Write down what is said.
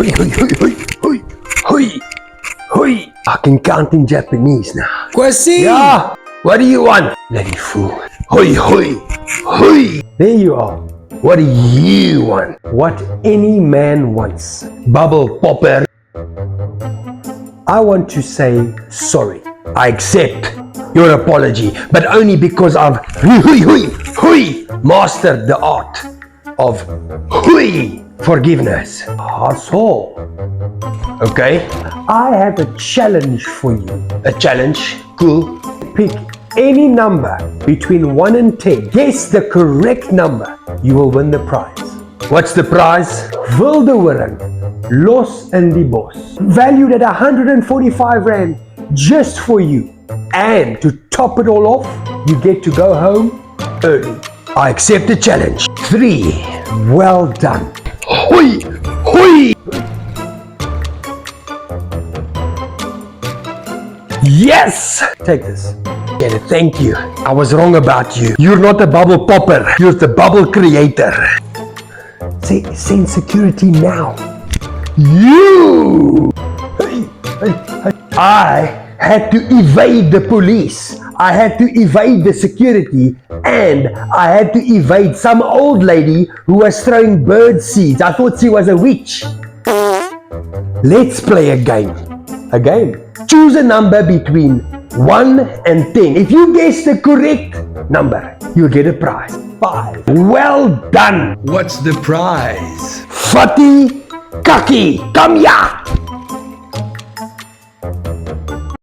Hui, hui, hui, hui, hui, hui, hui. I can count in Japanese now. Kwasi! Yeah. What do you want? Bloody fool. Hui, hui, hui. There you are. What do you want? What any man wants. Bubble popper. I want to say sorry. I accept your apology, but only because I've mastered the art of forgiveness. Asshole. Okay? I have a challenge for you. A challenge? Cool. Pick any number between 1 and 10. Guess the correct number. You will win the prize. What's the prize? Wilde Wurm, Los and the Boss. Valued at 145 Rand just for you. And to top it all off, you get to go home early. I accept the challenge. 3. Well done. Hui! Hui! Yes! Take this. Get it. Thank you. I was wrong about you. You're not a bubble popper. You're the bubble creator. Say, send security now. You! I had to evade the police. I had to evade the security, and I had to evade some old lady who was throwing bird seeds. I thought she was a witch. Let's play a game. A game. Choose a number between 1 and 10. If you guess the correct number, you'll get a prize. 5. Well done. What's the prize? Fatty Kaki. Come here.